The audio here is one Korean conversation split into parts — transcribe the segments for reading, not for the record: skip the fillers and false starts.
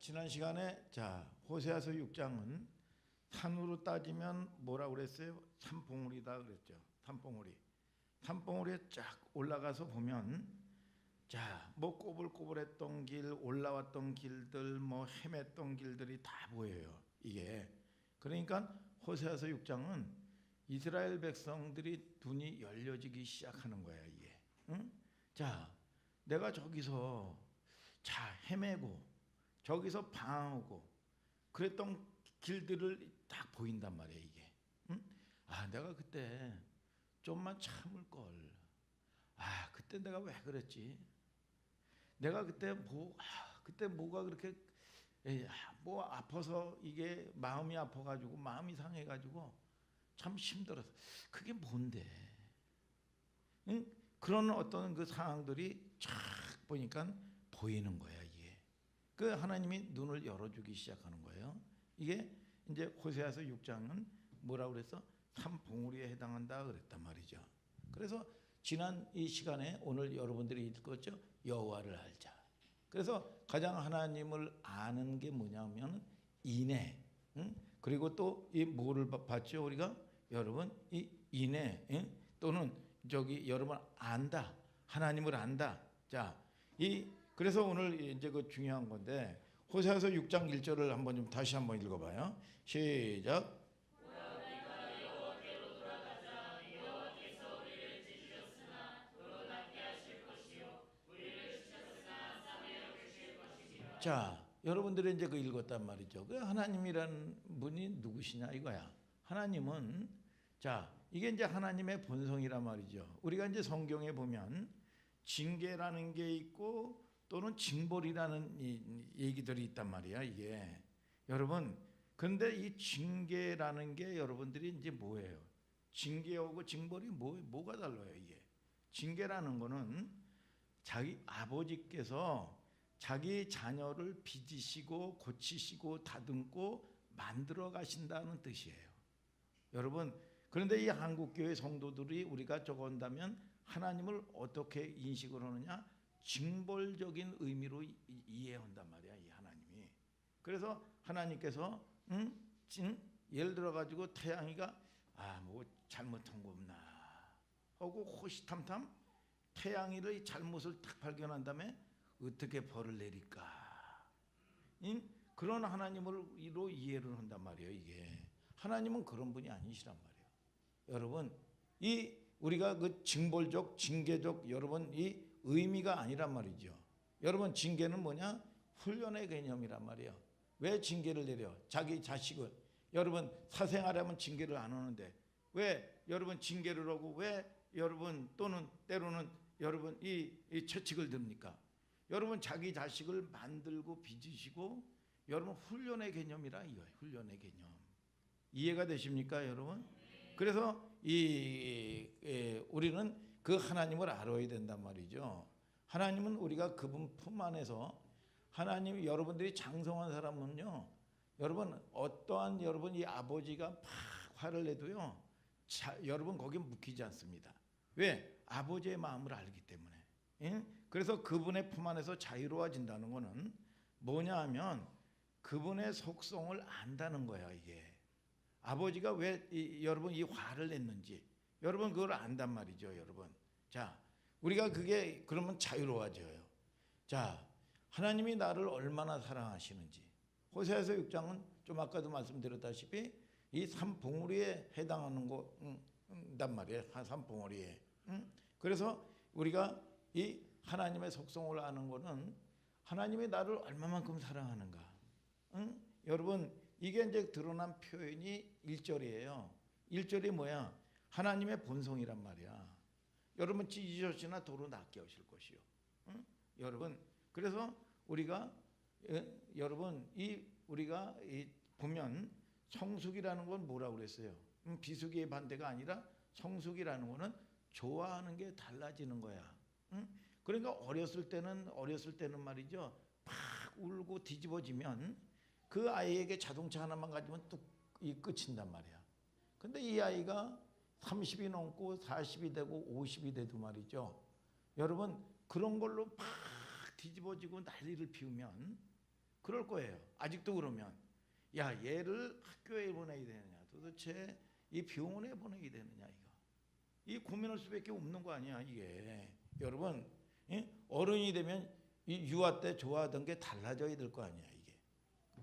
지난 시간에 호세아서 6장은 산으로 따지면 뭐라고 그랬어요? 산봉우리다 그랬죠. 산봉우리에 쫙 올라가서 보면 뭐 꼬불꼬불했던 길, 올라왔던 길들, 뭐 헤맸던 길들이 다 보여요. 이게 그러니까 호세아서 6장은 이스라엘 백성들이 눈이 열려지기 시작하는 거야 이게. 응? 내가 저기서 헤매고 저기서 방황하고 그랬던 길들을 딱 보인단 말이야 이게. 응? 내가 그때 좀만 참을 걸. 그때 내가 왜 그랬지? 내가 그때 그때 뭐가 그렇게 뭐 아파서 이게 마음이 아파가지고 마음이 상해가지고 참 힘들어서 그게 뭔데? 응? 그런 어떤 그 상황들이 쫙 보니까 보이는 거야 이게. 그 하나님이 눈을 열어주기 시작하는 거예요. 이게 이제 호세아서 6장은 뭐라고 그랬어? 산봉우리에 해당한다 그랬단 말이죠. 그래서 지난 이 시간에 오늘 여러분들이 읽었죠? 여호와를 알자. 그래서 가장 하나님을 아는 게 뭐냐면 인애. 응? 그리고 또 이 뭐를 봤죠? 우리가 여러분 이 인애, 응? 또는 여러분 안다. 하나님을 안다. 그래서 오늘 이제 그 중요한 건데 호세아서 6장 1절을 한번 좀 다시 한번 읽어봐요. 시작. 여러분들이 이제 그 읽었단 말이죠. 그 하나님이라는 분이 누구시냐 이거야. 하나님은 이게 이제 하나님의 본성이란 말이죠. 우리가 이제 성경에 보면 징계라는 게 있고 또는 징벌이라는 얘기들이 있단 말이야 이게. 여러분 근데 이 징계라는 게 여러분들이 이제 뭐예요? 징계하고 징벌이 뭐가 달라요 이게? 징계라는 거는 자기 아버지께서 자기 자녀를 빚으시고 고치시고 다듬고 만들어 가신다는 뜻이에요. 여러분 그런데 이 한국교회 성도들이 우리가 저거 한다면 하나님을 어떻게 인식을 하느냐? 징벌적인 의미로 이해한단 말이야 이 하나님이. 그래서 하나님께서 예를 들어 가지고 태양이가 뭐 잘못한 거 없나 하고 호시탐탐 태양이의 잘못을 딱 발견한 다음에 어떻게 벌을 내릴까? 그런 하나님으로 이해를 한단 말이에요 이게. 하나님은 그런 분이 아니시란 말이에요. 여러분 이 우리가 그 징벌적 징계적 여러분 이 의미가 아니란 말이죠. 여러분 징계는 뭐냐? 훈련의 개념이란 말이에요. 왜 징계를 내려? 자기 자식을. 여러분 사생활하면 징계를 안 하는데 왜 여러분 징계를 하고 왜 여러분 또는 때로는 여러분 이 채찍을 듭니까? 여러분 자기 자식을 만들고 빚으시고 여러분 훈련의 개념이라 이거예요. 훈련의 개념. 이해가 되십니까 여러분? 그래서 우리는 그 하나님을 알아야 된단 말이죠. 하나님은 우리가 그분 품 안에서 하나님 여러분들이 장성한 사람은요. 여러분 어떠한 여러분 이 아버지가 막 화를 내도요. 여러분 거기 묵히지 않습니다. 왜? 아버지의 마음을 알기 때문에. 그래서 그분의 품 안에서 자유로워진다는 것은 뭐냐 하면 그분의 속성을 안다는 거야 이게. 아버지가 왜 여러분 이 화를 냈는지 여러분 그걸 안단 말이죠 여러분. 우리가 그게 그러면 자유로워져요. 하나님이 나를 얼마나 사랑하시는지 호세아서 6장은 좀 아까도 말씀드렸다시피 이 산봉우리에 해당하는 거단 말이에요. 산봉우리에. 그래서 우리가 이 하나님의 속성을 아는 거는 하나님이 나를 얼마만큼 사랑하는가. 여러분 이게 이제 드러난 표현이 1절이에요. 1절이 뭐야? 하나님의 본성이란 말이야. 여러분 찢으셨으나 도로 낫게 하실 것이요. 여러분 그래서 우리가 여러분 우리가 보면 성숙이라는 건 뭐라고 그랬어요? 비숙의 반대가 아니라 성숙이라는 거는 좋아하는 게 달라지는 거야. 그러니까 어렸을 때는 말이죠. 막 울고 뒤집어지면 그 아이에게 자동차 하나만 가지면 뚝 끝인단 말이야. 근데 이 아이가 30이 넘고 40이 되고 50이 돼도 말이죠. 여러분 그런 걸로 막 뒤집어지고 난리를 피우면 그럴 거예요. 아직도 그러면 야 얘를 학교에 보내야 되느냐 도대체 이 병원에 보내야 되느냐 이 고민할 수밖에 없는 거 아니야 이게. 여러분 어른이 되면 이 유아 때 좋아하던 게 달라져야 될 거 아니야 이게.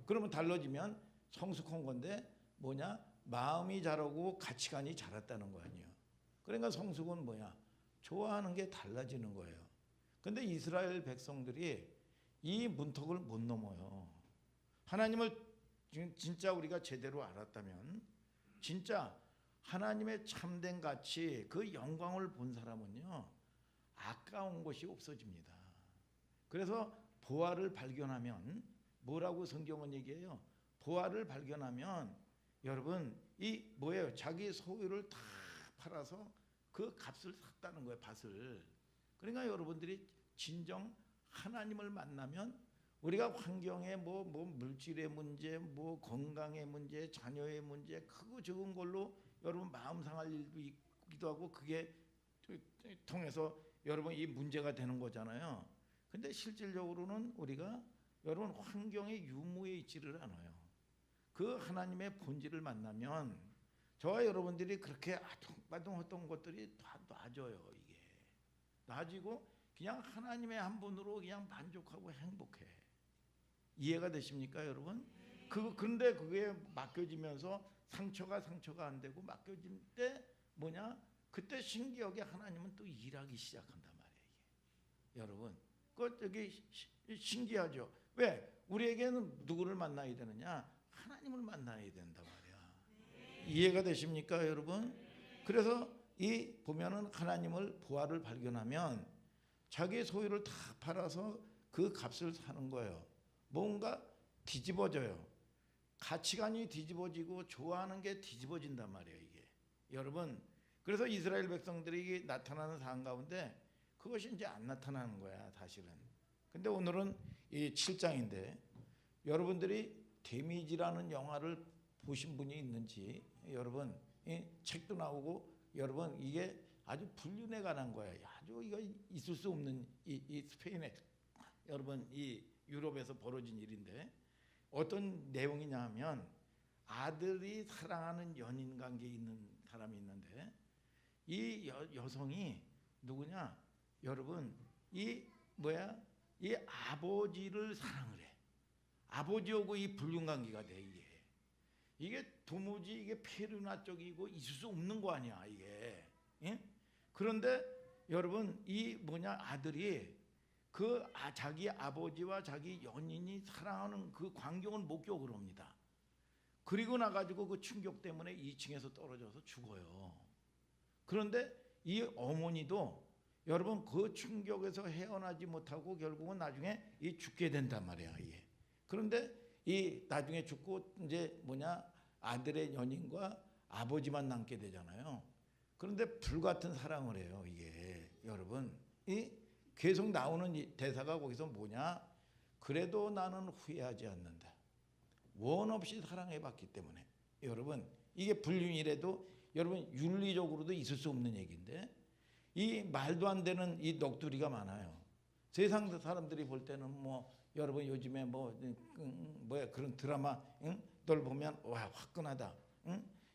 그러면 달라지면 성숙한 건데 뭐냐 마음이 자라고 가치관이 자랐다는 거 아니에요. 그러니까 성숙은 뭐야 좋아하는 게 달라지는 거예요. 근데 이스라엘 백성들이 이 문턱을 못 넘어요. 하나님을 진짜 우리가 제대로 알았다면 진짜 하나님의 참된 가치 그 영광을 본 사람은요 아까운 것이 없어집니다. 그래서 보화를 발견하면 뭐라고 성경은 얘기해요? 보화를 발견하면 여러분 이 뭐예요? 자기 소유를 다 팔아서 그 값을 샀다는 거예요. 밭을. 그러니까 여러분들이 진정 하나님을 만나면 우리가 환경의 뭐 물질의 문제, 뭐 건강의 문제, 자녀의 문제 크고 적은 걸로 여러분 마음 상할 일도 있기도 하고 그게 통해서 여러분 이 문제가 되는 거잖아요. 근데 실질적으로는 우리가 여러분 환경의 유무에 있지를 않아요. 그 하나님의 본질을 만나면 저와 여러분들이 그렇게 아둥바둥했던 것들이 다 놔져요. 이게 놔지고 그냥 하나님의 한 분으로 그냥 만족하고 행복해. 이해가 되십니까 여러분? 근데 그게 맡겨지면서 상처가 안 되고 맡겨질 때 뭐냐? 그때 신기하게 하나님은 또 일하기 시작한단 말이에요. 이게. 여러분 되게 신기하죠. 왜? 우리에게는 누구를 만나야 되느냐? 하나님을 만나야 된단 말이야. 이해가 되십니까 여러분? 그래서 이 보면은 하나님을 보화를 발견하면 자기 소유를 다 팔아서 그 값을 사는 거예요. 뭔가 뒤집어져요. 가치관이 뒤집어지고 좋아하는 게 뒤집어진단 말이에요 이게. 여러분 그래서 이스라엘 백성들이 나타나는 상황 가운데 그것이 이제 안 나타나는 거야 사실은. 근데 오늘은 이 7장인데 여러분들이 데미지라는 영화를 보신 분이 있는지 여러분 이 책도 나오고 여러분 이게 아주 불륜에 관한 거예요. 아주 이거 있을 수 없는 이 스페인에 여러분 이 유럽에서 벌어진 일인데 어떤 내용이냐 하면 아들이 사랑하는 연인 관계에 있는 사람이 있는데 이 여성이 누구냐 여러분 이 아버지를 사랑을 해. 아버지하고 이 불륜 관계가 돼 이게 도무지 이게 페르나 쪽이고 있을 수 없는 거 아니야 이게. 예? 그런데 여러분 이 아들이 자기 아버지와 자기 연인이 사랑하는 그 광경을 목격을 합니다. 그리고 나가지고 그 충격 때문에 2층에서 떨어져서 죽어요. 그런데 이 어머니도 여러분 그 충격에서 헤어나지 못하고 결국은 나중에 죽게 된단 말이야. 이게. 그런데 이 나중에 죽고 이제 아들의 연인과 아버지만 남게 되잖아요. 그런데 불같은 사랑을 해요. 이게 여러분 계속 나오는 대사가 거기서 그래도 나는 후회하지 않는다. 원 없이 사랑해봤기 때문에. 여러분 이게 불륜이라도 여러분 윤리적으로도 있을 수 없는 얘기인데 이 말도 안 되는 이 넋두리가 많아요. 세상 사람들이 볼 때는 여러분 요즘에 그런 드라마 들 보면 와 화끈하다.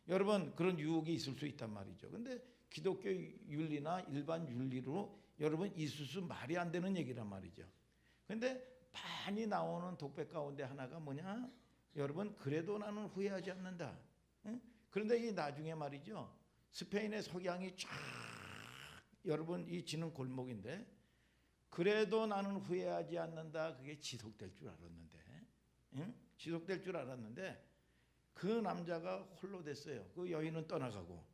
여러분 그런 유혹이 있을 수 있단 말이죠. 근데 기독교 윤리나 일반 윤리로 여러분 있을 수 말이 안 되는 얘기란 말이죠. 근데 많이 나오는 독백 가운데 하나가 여러분 그래도 나는 후회하지 않는다. 그런데 이 나중에 말이죠. 스페인의 석양이 쫙 여러분 이 지는 골목인데 그래도 나는 후회하지 않는다. 그게 지속될 줄 알았는데 지속될 줄 알았는데 그 남자가 홀로 됐어요. 그 여인은 떠나가고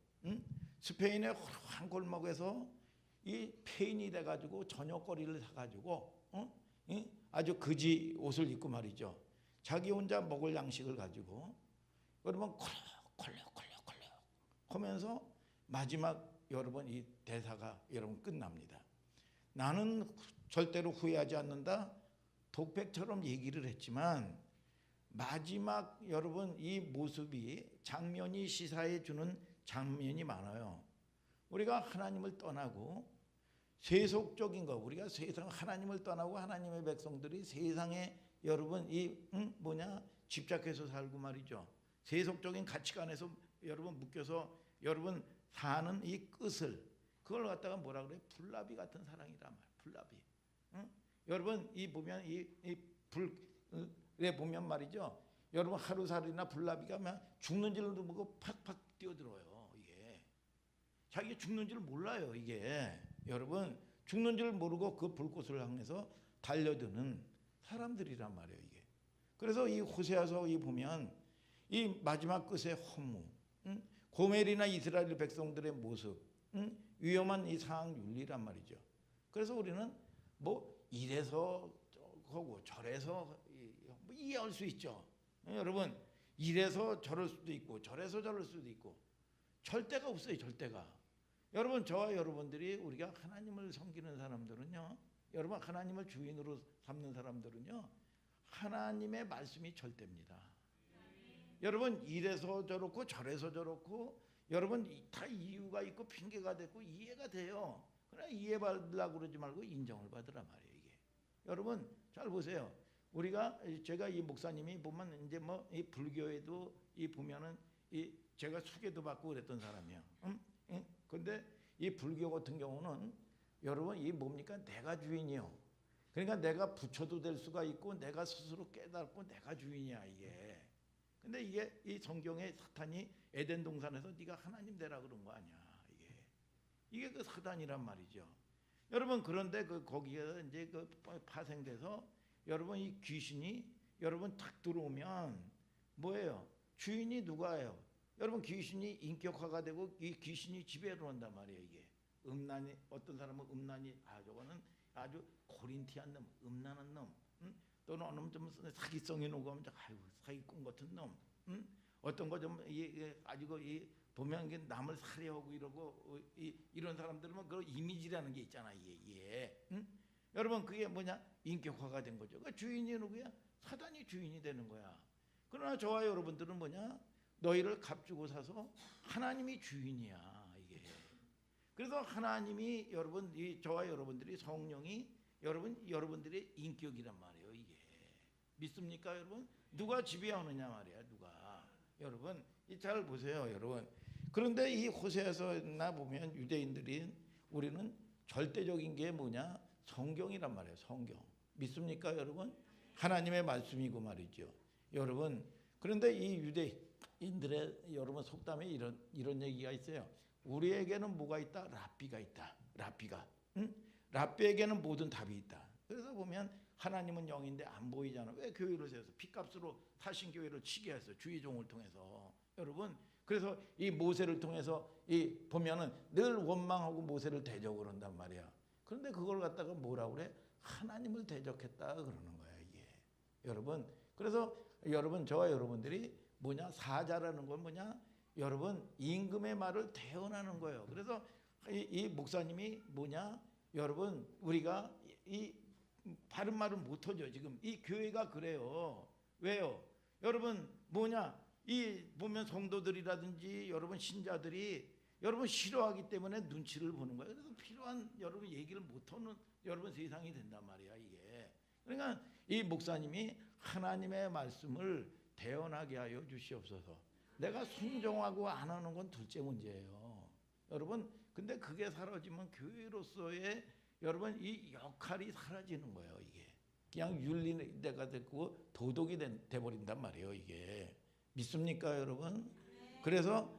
스페인의 한 골목에서 이 폐인이 돼가지고 저녁거리를 사가지고 아주 거지 옷을 입고 말이죠. 자기 혼자 먹을 양식을 가지고 여러분 콜록콜록 하면서 마지막 여러분 이 대사가 여러분 끝납니다. 나는 절대로 후회하지 않는다. 독백처럼 얘기를 했지만 마지막 여러분 이 모습이 장면이 시사해 주는 장면이 많아요. 우리가 하나님을 떠나고 세속적인 거 우리가 세상 하나님을 떠나고 하나님의 백성들이 세상에 여러분 집착해서 살고 말이죠. 세속적인 가치관에서 여러분 묶여서 여러분 사는 이 끝을 그걸 갖다가 뭐라 그래? 불나비 같은 사랑이란 말이야. 불나비. 여러분 보면 이 불에 보면 말이죠. 여러분 하루살이나 불나비가 막 죽는 줄도 모르고 팍팍 뛰어들어요. 이게 자기가 죽는 줄 몰라요. 이게 여러분 죽는 줄 모르고 그 불꽃을 향해서 달려드는 사람들이란 말이에요. 이게 그래서 이 호세아서 보면 이 마지막 끝의 허무, 고멜이나 이스라엘 백성들의 모습, 위험한 이 상황 윤리란 말이죠. 그래서 우리는 뭐 이래서 하고 저래서 이해할 수 있죠. 여러분 이래서 저럴 수도 있고 저래서 저럴 수도 있고 절대가 없어요. 절대가. 여러분 저와 여러분들이 우리가 하나님을 섬기는 사람들은요. 여러분 하나님을 주인으로 삼는 사람들은요. 하나님의 말씀이 절대입니다. 여러분 이래서 저렇고 저래서 저렇고 여러분 다 이유가 있고 핑계가 됐고 이해가 돼요. 그러나 이해받으려고 그러지 말고 인정을 받으라 말이에요. 이게 여러분 잘 보세요. 제가 이 목사님이 보면 이제 뭐 이 불교에도 보면은 제가 수계도 받고 그랬던 사람이에요. 근데 이 불교 같은 경우는 여러분 뭡니까? 내가 주인이요. 그러니까 내가 부처도 될 수가 있고 내가 스스로 깨닫고 내가 주인이야 이게. 근데 이 성경에 사탄이 에덴 동산에서 네가 하나님 되라 그런 거 아니야 이게 그 사단이란 말이죠. 여러분 그런데 거기에 이제 파생돼서 여러분 이 귀신이 여러분 탁 들어오면 뭐예요? 주인이 누가예요? 여러분 귀신이 인격화가 되고 이 귀신이 지배를 한단 말이에요. 이게 음란이 어떤 사람은 음란이 저거는 아주 고린티한 놈, 음란한 놈, 또는 어느 좀 사기성이 오고 아이고 사기꾼 같은 놈, 어떤 거 좀 가지고 보면 이게 남을 살해하고 이러고 이런 사람들은 그 이미지라는 게 있잖아 이게. 여러분 그게 뭐냐? 인격화가 된 거죠. 그 주인이 누구야? 사단이 주인이 되는 거야. 그러나 저와 여러분들은 뭐냐? 너희를 값주고 사서 하나님이 주인이야 이게. 그래서 하나님이 여러분 저와 여러분들이 성령이 여러분들의 인격이란 말이에요 이게. 믿습니까 여러분? 누가 지배하느냐 말이야 누가. 여러분 잘 보세요 여러분. 그런데 이 호세아서나 보면 유대인들이 우리는 절대적인 게 뭐냐? 성경이란 말이에요. 성경. 믿습니까 여러분? 하나님의 말씀이고 말이죠. 여러분 그런데 이 유대인들의 여러분 속담에 이런 얘기가 있어요. 우리에게는 뭐가 있다? 랍비가 있다. 랍비가. 랍비에게는 모든 답이 있다. 그래서 보면 하나님은 영인데 안 보이잖아. 왜 교회를 세워서 피값으로 타신 교회를 치게 했어요. 주의종을 통해서. 여러분 그래서 이 모세를 통해서 보면은 늘 원망하고 모세를 대적을 한단 말이야. 그런데 그걸 갖다가 뭐라고 그래? 하나님을 대적했다 그러는 거야 이게. 여러분 그래서 여러분 저와 여러분들이 뭐냐? 사자라는 건 뭐냐? 여러분 임금의 말을 대언하는 거예요. 그래서 이 목사님이 뭐냐? 여러분 우리가 이 바른 말을 못하죠. 지금 이 교회가 그래요. 왜요? 여러분 뭐냐? 보면 성도들이라든지 여러분 신자들이 여러분 싫어하기 때문에 눈치를 보는 거예요. 그래서 필요한 여러분 얘기를 못하는 여러분 세상이 된단 말이야 이게. 그러니까 이 목사님이 하나님의 말씀을 대언하게 하여 주시옵소서. 내가 순종하고 안 하는 건 둘째 문제예요. 여러분 근데 그게 사라지면 교회로서의 여러분 이 역할이 사라지는 거예요 이게. 그냥 윤리가 되고 도덕이 돼버린단 말이에요 이게. 믿습니까 여러분? 그래서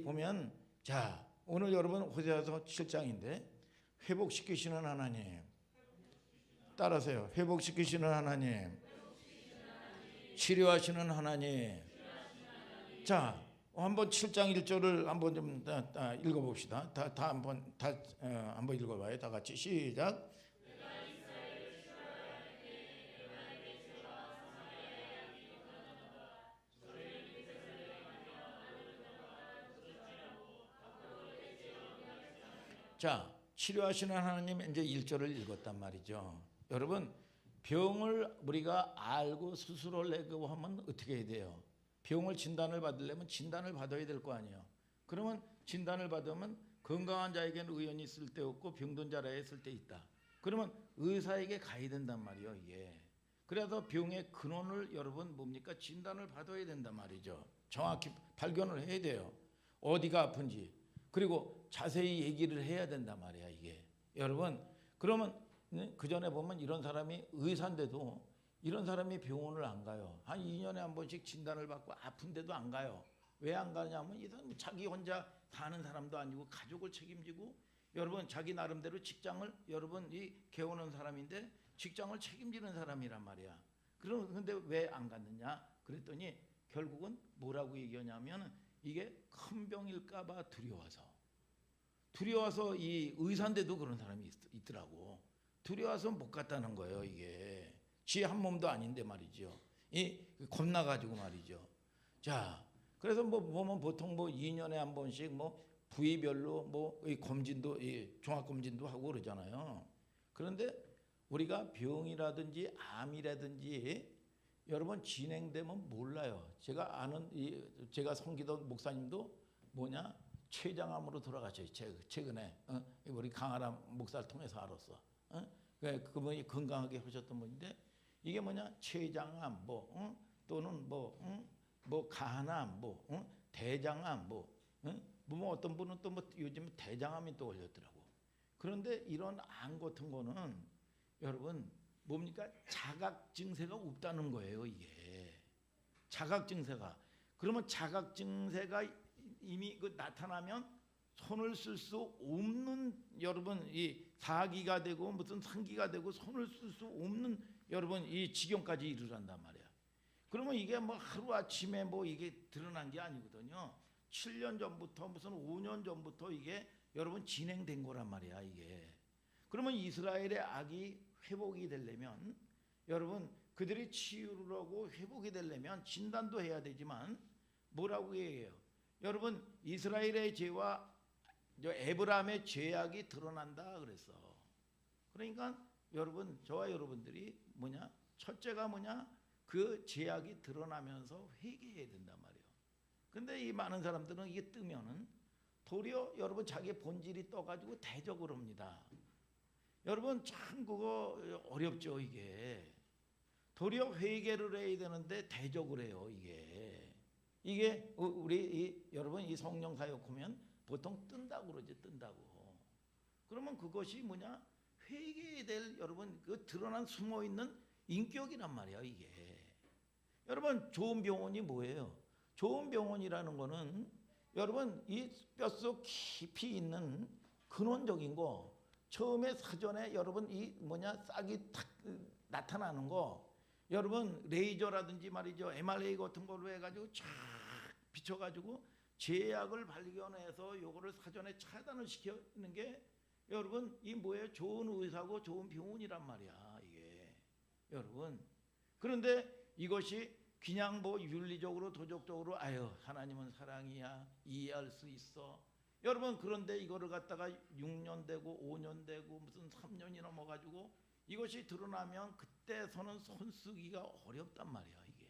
보면 자 오늘 여러분 호세아서 7장인데 회복시키시는 하나님 따라하세요. 회복시키시는 하나님, 치료하시는 하나님. 자 한번 7장 1절을 한번 좀 읽어봅시다. 한번 읽어봐요. 다 같이 시작. 자, 치료하시는 하나님 이제 1절을 읽었단 말이죠. 여러분, 병을 우리가 알고 스스로 내고 하면 어떻게 해야 돼요? 병을 진단을 받으려면 진단을 받아야 될 거 아니에요. 그러면 진단을 받으면 건강한 자에게는 의원이 있을 때 없고 병든 자라에 있을 때 있다. 그러면 의사에게 가야 된단 말이에요, 이게. 그래서 병의 근원을 여러분 뭡니까? 진단을 받아야 된단 말이죠. 정확히 발견을 해야 돼요. 어디가 아픈지. 그리고 자세히 얘기를 해야 된단 말이야 이게. 여러분 그러면 그 전에 보면 이런 사람이 의사인데도 이런 사람이 병원을 안 가요. 한 2년에 한 번씩 진단을 받고 아픈데도 안 가요. 왜 안 가냐면 이 사람 자기 혼자 사는 사람도 아니고 가족을 책임지고 여러분 자기 나름대로 직장을 여러분 이 개오는 사람인데 직장을 책임지는 사람이란 말이야. 그런데 왜 안 갔느냐? 그랬더니 결국은 뭐라고 얘기하냐면 이게 큰 병일까봐 두려워서 이 의사인데도 그런 사람이 있더라고. 두려워서 못 갔다는 거예요 이게. 지 한 몸도 아닌데 말이죠. 이 겁나가지고 말이죠. 자, 그래서 뭐 보면 보통 뭐 2년에 한 번씩 뭐 부위별로 뭐 이 검진도 이 종합 검진도 하고 그러잖아요. 그런데 우리가 병이라든지 암이라든지 여러분 진행되면 몰라요. 제가 아는 제가 섬기던 목사님도 뭐냐 췌장암으로 돌아가셨어요. 최근에 우리 강아람 목사를 통해서 알았어. 그분이 건강하게 하셨던 분인데 이게 뭐냐 췌장암 뭐 또는 뭐 간암 뭐 대장암 뭐 어떤 분은 또 뭐 요즘 대장암이 또 걸렸더라고. 그런데 이런 암 같은 거는 여러분 뭡니까 자각 증세가 없다는 거예요 이게. 자각 증세가. 그러면 자각 증세가 이미 그 나타나면 손을 쓸 수 없는 여러분 이 사기가 되고 무슨 상기가 되고 손을 쓸 수 없는 여러분 이 지경까지 이르란단 말이야. 그러면 이게 뭐 하루 아침에 뭐 이게 드러난 게 아니거든요. 7년 전부터 무슨 5년 전부터 이게 여러분 진행된 거란 말이야 이게. 그러면 이스라엘의 악이 회복이 되려면 여러분 그들이 치유를 하고 회복이 되려면 진단도 해야 되지만 뭐라고 얘기해요? 여러분 이스라엘의 죄와 에브라함의 죄악이 드러난다 그랬어. 그러니까 여러분 저와 여러분들이 뭐냐 첫째가 뭐냐 그 죄악이 드러나면서 회개해야 된단 말이에요. 근데 이 많은 사람들은 이게 뜨면은 도리어 여러분 자기 본질이 떠가지고 대적을 합니다. 여러분 참 그거 어렵죠 이게. 도리어 회개를 해야 되는데 대적을 해요 이게 우리 여러분 이 성령 사역하면 보통 뜬다고 그러지 뜬다고. 그러면 그것이 뭐냐 회개해야 될 여러분 그 드러난 숨어 있는 인격이란 말이야 이게. 여러분 좋은 병원이 뭐예요? 좋은 병원이라는 거는 여러분 이 뼛속 깊이 있는 근원적인 거 처음에 사전에 여러분 이 뭐냐 싹이 탁 나타나는 거 여러분 레이저라든지 말이죠 MRI 같은 걸로 해가지고 쫙 비춰가지고 제약을 발견해서 요거를 사전에 차단을 시키는 게 여러분 이 뭐예요 좋은 의사고 좋은 병원이란 말이야 이게 여러분. 그런데 이것이 그냥 뭐 윤리적으로 도덕적으로 아유 하나님은 사랑이야 이해할 수 있어 여러분. 그런데 이거를 갖다가 6년 되고 5년 되고 무슨 3년이 넘어가지고 이것이 드러나면 그때서는 손쓰기가 어렵단 말이야 이게.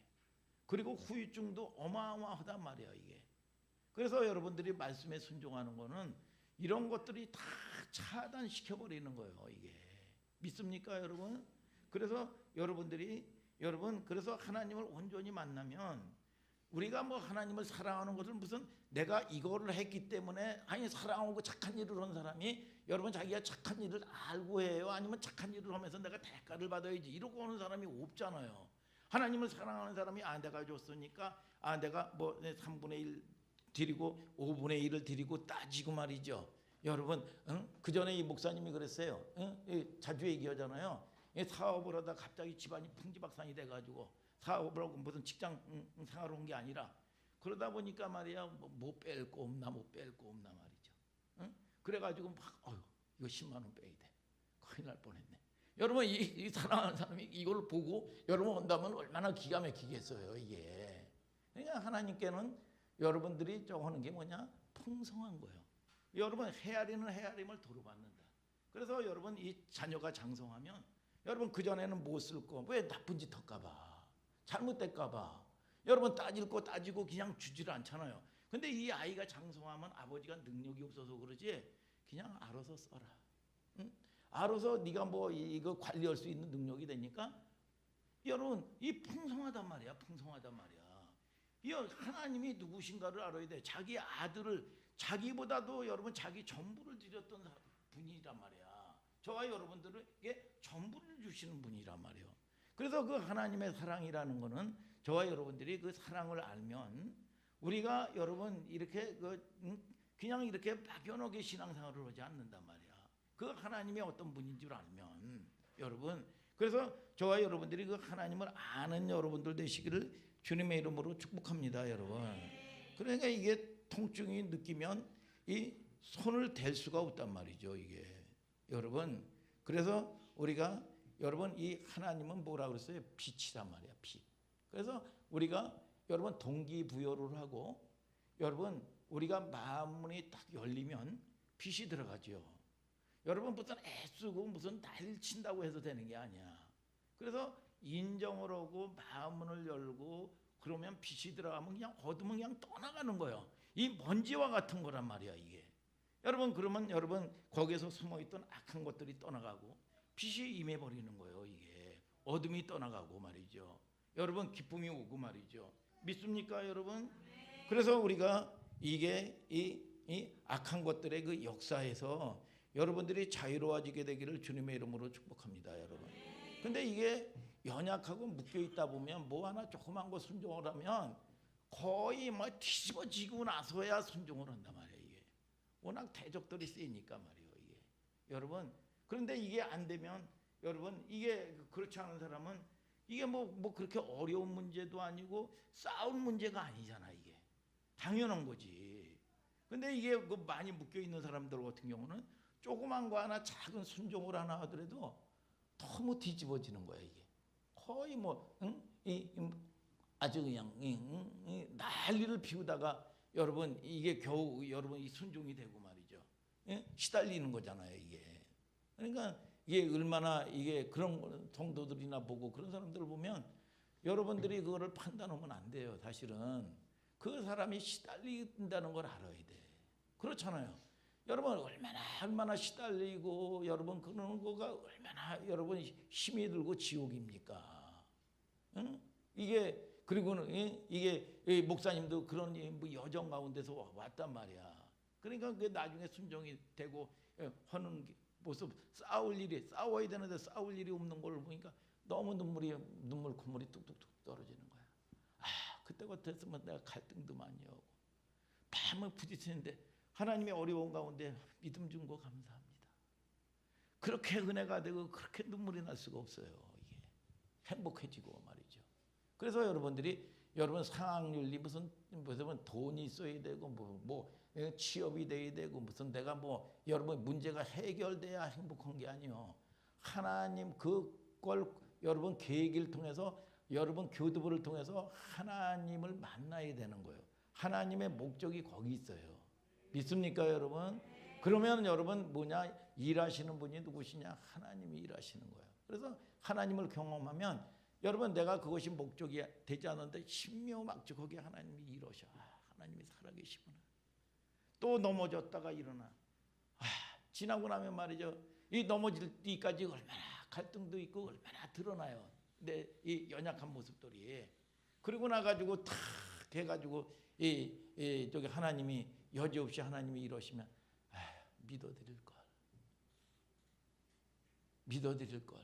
그리고 후유증도 어마어마하단 말이야 이게. 그래서 여러분들이 말씀에 순종하는 거는 이런 것들이 다 차단시켜버리는 거예요 이게. 믿습니까 여러분? 그래서 여러분들이 여러분 그래서 하나님을 온전히 만나면 우리가 뭐 하나님을 사랑하는 것을 무슨 내가 이거를 했기 때문에 아니 사랑하고 착한 일을 한 사람이 여러분 자기가 착한 일을 알고 해요? 아니면 착한 일을 하면서 내가 대가를 받아야지 이러고 하는 사람이 없잖아요. 하나님을 사랑하는 사람이 내가 줬으니까 내가 뭐 3분의 1 드리고 5분의 1을 드리고 따지고 말이죠. 여러분 그 전에 이 목사님이 그랬어요. 자주 얘기하잖아요. 사업을 하다 갑자기 집안이 풍지박산이 돼가지고 사업을 하고 무슨 직장 생활을 한 게 아니라 그러다 보니까 말이야 뭐 뺄 거 없나 말이죠. 그래가지고 막 이거 10만 원 빼야 돼. 큰일 날 뻔했네. 여러분 이 사랑하는 사람이 이걸 보고 여러분 온다면 얼마나 기가 막히겠어요 이게. 그러니까 하나님께는 여러분들이 하는 게 뭐냐 풍성한 거예요. 여러분 헤아리는 헤아림을 도로 받는다. 그래서 여러분 이 자녀가 장성하면 여러분 그전에는 못 쓸 거 왜 나쁜 짓 할까 봐 잘못될까 봐 여러분 따질 거 따지고 그냥 주질 않잖아요. 근데 이 아이가 장성하면 아버지가 능력이 없어서 그러지 그냥 알아서 써라. 알아서 네가 뭐 이거 관리할 수 있는 능력이 되니까 여러분 이 풍성하단 말이야. 풍성하단 말이야. 이 하나님이 누구신가를 알아야 돼. 자기 아들을 자기보다도 여러분 자기 전부를 드렸던 분이란 말이야. 저와 여러분들에게 전부를 주시는 분이란 말이에요. 그래서 그 하나님의 사랑이라는 거는 저와 여러분들이 그 사랑을 알면 우리가 여러분 이렇게 그냥 이렇게 막연하게 신앙생활을 하지 않는단 말이야. 그 하나님이 어떤 분인 줄 알면 여러분, 그래서 저와 여러분들이 그 하나님을 아는 여러분들 되시기를 주님의 이름으로 축복합니다, 여러분. 그러니까 이게 통증이 느끼면 이 손을 댈 수가 없단 말이죠, 이게. 여러분, 그래서 우리가 여러분 이 하나님은 뭐라 그랬어요? 빛이란 말이야, 빛. 그래서 우리가 여러분 동기부여를 하고 여러분 우리가 마음문이 딱 열리면 빛이 들어가죠. 여러분 무슨 애쓰고 무슨 난리를 친다고 해서 되는 게 아니야. 그래서 인정을 하고 마음문을 열고 그러면 빛이 들어가면 그냥 어둠은 그냥 떠나가는 거예요. 이 먼지와 같은 거란 말이야, 이게. 여러분 그러면 여러분 거기에서 숨어있던 악한 것들이 떠나가고 빛이 임해버리는 거예요, 이게. 어둠이 떠나가고 말이죠. 여러분 기쁨이 오고 말이죠. 믿습니까, 여러분? 그래서 우리가 이게 이 악한 것들의 그 역사에서 여러분들이 자유로워지게 되기를 주님의 이름으로 축복합니다, 여러분. 근데 이게 연약하고 묶여 있다 보면 뭐 하나 조그만 거 순종을 하면 거의 뭐 뒤집어지고 나서야 순종을 한단 말이에요, 이게. 워낙 대적들이 세니까 말이에요, 이게. 여러분, 그런데 이게 안 되면 여러분 이게 그렇지 않은 사람은 이게 뭐 그렇게 어려운 문제도 아니고 싸울 문제가 아니잖아, 이게. 당연한 거지. 근데 이게 그 많이 묶여 있는 사람들 같은 경우는 조그만 거 하나 작은 순종을 하나 하더라도 너무 뒤집어지는 거야, 이게. 거의 아주 그냥 난리를 피우다가 여러분 이게 겨우 여러분 이 순종이 되고 말이죠. 예? 시달리는 거잖아요, 이게. 그러니까 이게 얼마나 이게 그런 성도들이나 보고 그런 사람들을 보면 여러분들이 그거를 판단하면 안 돼요. 사실은 그 사람이 시달린다는 걸 알아야 돼. 그렇잖아요. 여러분 얼마나 시달리고 여러분 그러는 거가 얼마나 여러분 힘이 들고 지옥입니까? 응? 이게 그리고는 이게 목사님도 그런 뭐 여정 가운데서 왔단 말이야. 그러니까 그 나중에 순종이 되고 하는 모습, 싸워야 되는데 싸울 일이 없는 걸 보니까 너무 눈물 콧물이 뚝뚝뚝 떨어지는 거야. 아, 그때 같았으면 내가 갈등도 많이 하고 밤을 부딪히는데 하나님의 어려운 가운데 믿음 준 거 감사합니다. 그렇게 은혜가 되고 그렇게 눈물이 날 수가 없어요, 이게. 행복해지고 말이죠. 그래서 여러분 상황윤리 무슨 돈이 있어야 되고 뭐 취업이 돼야 되고 무슨 내가 여러분 문제가 해결돼야 행복한 게 아니요. 하나님 그걸 여러분 계획을 통해서 여러분 교두보를 통해서 하나님을 만나야 되는 거예요. 하나님의 목적이 거기 있어요. 믿습니까, 여러분? 그러면 여러분 일하시는 분이 누구시냐? 하나님이 일하시는 거예요. 그래서 하나님을 경험하면 여러분 내가 그것이 목적이 되지 않는데 신묘막적 거기에 하나님이 일하셔. 하나님이 살아계시구나. 또 넘어졌다가 일어나. 지나고 나면 말이죠. 이 넘어질 때까지 얼마나 갈등도 있고 얼마나 드러나요. 근데 이 연약한 모습들이. 그리고 나가지고 탁 해가지고 저기 하나님이 여지없이 하나님이 이러시면 믿어드릴 걸.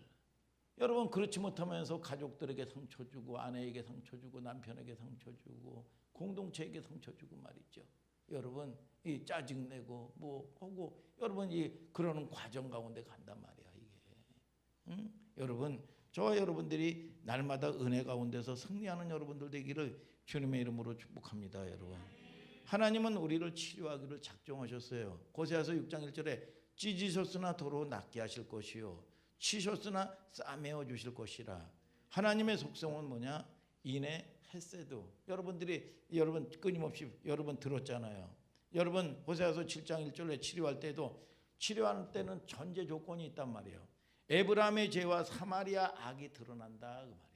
여러분 그렇지 못하면서 가족들에게 상처 주고 아내에게 상처 주고 남편에게 상처 주고 공동체에게 상처 주고 말이죠. 여러분 이 짜증 내고 하고 여러분 그러는 과정 가운데 간단 말이야, 이게. 여러분 저와 여러분들이 날마다 은혜 가운데서 승리하는 여러분들 되기를 주님의 이름으로 축복합니다, 여러분. 하나님은 우리를 치료하기를 작정하셨어요. 고새아서 6장 1절에 찢으셨으나 도로 낫게 하실 것이요 치셨으나 싸매어 주실 것이라. 하나님의 속성은 뭐냐? 인애 헤세드. 여러분 끊임없이 여러분 들었잖아요. 여러분 호세아서 7장 1절에 치료할 때는 전제 조건이 있단 말이에요. 에브라임의 죄와 사마리아 악이 드러난다 그 말이야.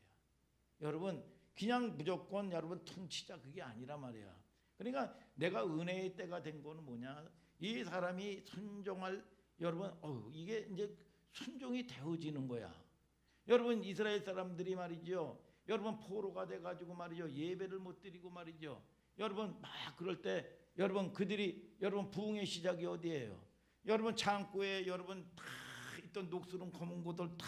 여러분 그냥 무조건 여러분 퉁치자 그게 아니란 말이야. 그러니까 내가 은혜의 때가 된 거는 뭐냐? 이 사람이 순종할 여러분 이게 이제 순종이 되어지는 거야. 여러분 이스라엘 사람들이 말이죠. 여러분 포로가 돼가지고 말이죠. 예배를 못 드리고 말이죠. 여러분 막 그럴 때 여러분 그들이 여러분 부흥의 시작이 어디예요? 여러분 창고에 여러분 다 있던 녹슬은 검은 고들 다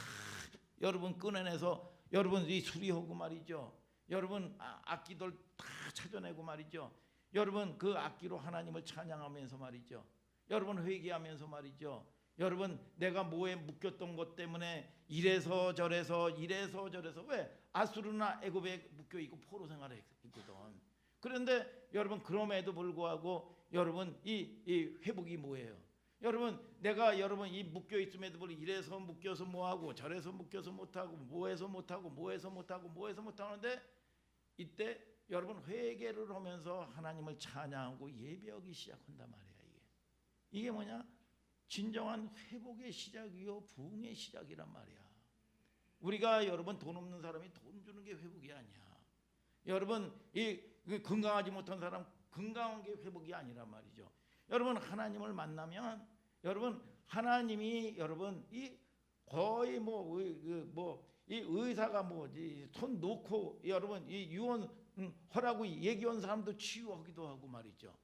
여러분 꺼내내서 여러분 이 수리하고 말이죠. 여러분 악기들 다 찾아내고 말이죠. 여러분 그 악기로 하나님을 찬양하면서 말이죠. 여러분 회개하면서 말이죠. 여러분 내가 뭐에 묶였던 것 때문에 이래서 저래서 왜 아수르나 애굽에 묶여 있고 포로 생활을 했거든. 그런데 여러분 그럼에도 불구하고 여러분 이 회복이 뭐예요? 여러분 내가 여러분 이 묶여 있음에도 불구하고 이래서 묶여서 뭐하고 저래서 묶여서 못하고 뭐해서 못하는데 이때 여러분 회개를 하면서 하나님을 찬양하고 예배하기 시작한단 말이야. 이게 뭐냐? 진정한 회복의 시작이요 부흥의 시작이란 말이야. 우리가 여러분 돈 없는 사람이 돈 주는 게 회복이 아니야. 여러분 이 건강하지 못한 사람 건강한 게 회복이 아니란 말이죠. 여러분 하나님을 만나면 여러분 하나님이 여러분 이 거의 이 의사가 뭐지 손 놓고 여러분 이 유언 허라고 얘기한 사람도 치유하기도 하고 말이죠.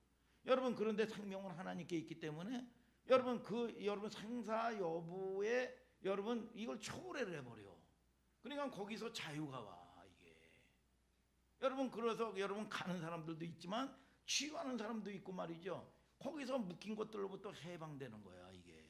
여러분 그런데 생명은 하나님께 있기 때문에 여러분 여러분 생사 여부에 여러분 이걸 초월을 해버려. 그러니까 거기서 자유가 와 이게. 여러분 그래서 여러분 가는 사람들도 있지만 치유하는 사람도 있고 말이죠. 거기서 묶인 것들로부터 해방되는 거야 이게.